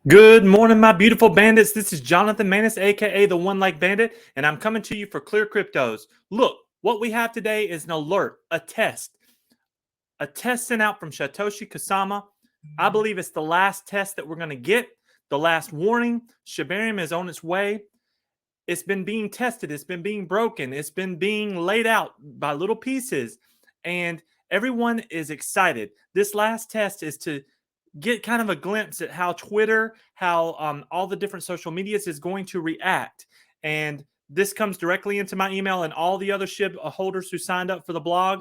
Good morning, my beautiful bandits. This is Jonathan Manis, aka the One Like Bandit, and I'm coming to you for ClearCryptos. Look, what we have today is an alert, a test sent out from Shytoshi Kasama. I believe it's the last test that we're going to get, the last warning. SHIBARIUM is on its way. It's been being tested, it's been being broken, it's been being laid out by little pieces, and everyone is excited. This last test is to get kind of a glimpse at how Twitter, how all the different social medias is going to react. And this comes directly into my email and all the other SHIB holders who signed up for the blog.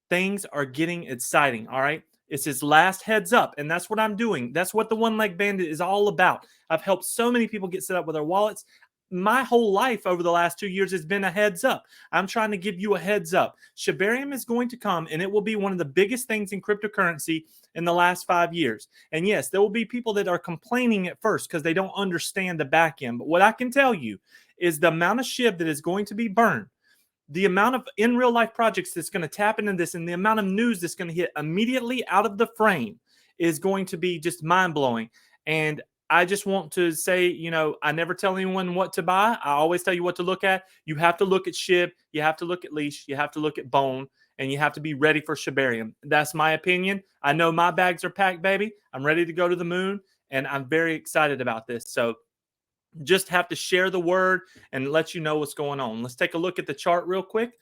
Things are getting exciting. All right. It's his last heads up. And that's what I'm doing. That's what the One Leg Bandit is all about. I've helped so many people get set up with their wallets. My whole life over the last 2 years has been a heads up. I'm trying to give you a heads up. SHIBARIUM is going to come, and it will be one of the biggest things in cryptocurrency in the last 5 years. And yes, there will be people that are complaining at first because they don't understand the back end. But what I can tell you is the amount of SHIB that is going to be burned, the amount of in real life projects that's going to tap into this, and the amount of news that's going to hit immediately out of the frame is going to be just mind blowing. And I just want to say, I never tell anyone what to buy. I always tell you what to look at. You have to look at SHIB, you have to look at leash, you have to look at bone, and you have to be ready for SHIBARIUM. That's my opinion. I know my bags are packed, baby. I'm ready to go to the moon, and I'm very excited about this. So just have to share the word and let you know what's going on. Let's take a look at the chart real quick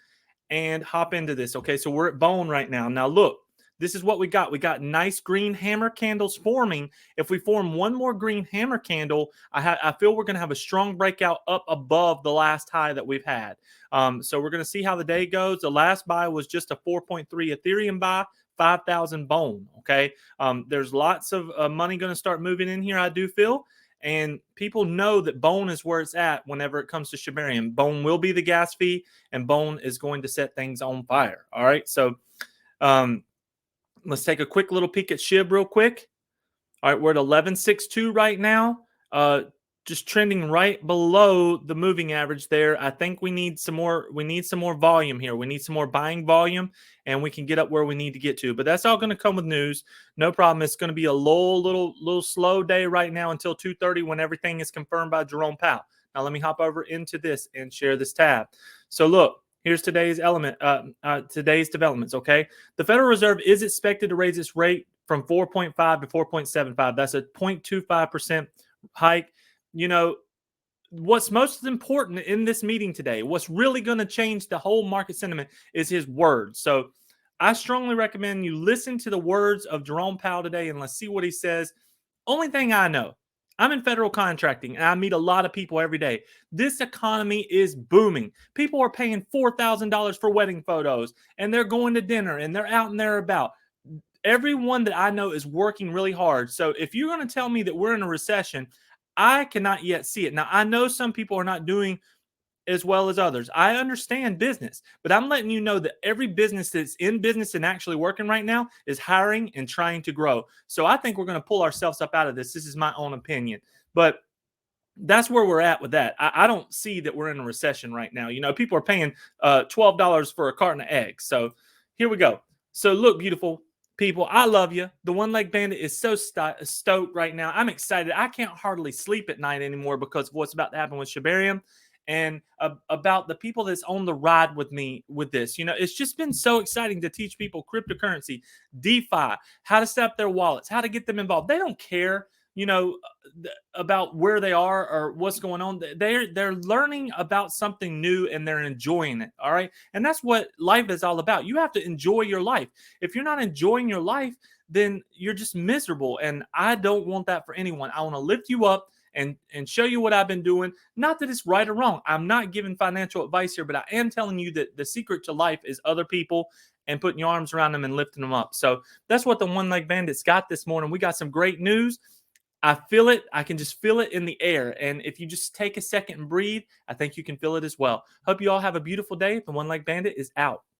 and hop into this. Okay, so we're at bone right now. Now look, this is what we got. We got nice green hammer candles forming. If we form one more green hammer candle, I feel we're going to have a strong breakout up above the last high that we've had. So we're going to see how the day goes. The last buy was just a 4.3 Ethereum buy, 5,000 bone. Okay, there's lots of money going to start moving in here, I do feel. And people know that bone is where it's at whenever it comes to SHIBARIUM. Bone will be the gas fee, and bone is going to set things on fire. All right, so let's take a quick little peek at SHIB real quick. All right, we're at 11.62 right now. Just trending right below the moving average there. I think we need some more. We need some more volume here. We need some more buying volume, and we can get up where we need to get to. But that's all going to come with news. No problem. It's going to be a little slow day right now until 2:30 when everything is confirmed by Jerome Powell. Now let me hop over into this and share this tab. So look, here's today's today's developments. Okay, the Federal Reserve is expected to raise its rate from 4.5 to 4.75. That's a 0.25% hike. What's most important in this meeting today, what's really going to change the whole market sentiment is his words. So I strongly recommend you listen to the words of Jerome Powell today and let's see what he says. Only thing I know, I'm in federal contracting and I meet a lot of people every day. This economy is booming. People are paying $4,000 for wedding photos and they're going to dinner and they're out and they're about. Everyone that I know is working really hard. So if you're going to tell me that we're in a recession, I cannot yet see it. Now, I know some people are not doing as well as others. I understand business, but I'm letting you know that every business that's in business and actually working right now is hiring and trying to grow. So I think we're going to pull ourselves up out of this. This is my own opinion, but that's where we're at with that. I don't see that we're in a recession right now. People are paying $12 for a carton of eggs. So here we go. So look, beautiful people, I love you. The One Leg Bandit is so stoked right now. I'm excited. I can't hardly sleep at night anymore because of what's about to happen with SHIBARIUM and about the people that's on the ride with me with this. It's just been so exciting to teach people cryptocurrency, DeFi, how to set up their wallets, how to get them involved. They don't care about where they are or what's going on. They're learning about something new and they're enjoying it. All right. And that's what life is all about. You have to enjoy your life. If you're not enjoying your life, then you're just miserable. And I don't want that for anyone. I want to lift you up and show you what I've been doing. Not that it's right or wrong. I'm not giving financial advice here, but I am telling you that the secret to life is other people and putting your arms around them and lifting them up. So that's what the One Leg Bandits got this morning. We got some great news. I feel it. I can just feel it in the air. And if you just take a second and breathe, I think you can feel it as well. Hope you all have a beautiful day. The One Leg Bandit is out.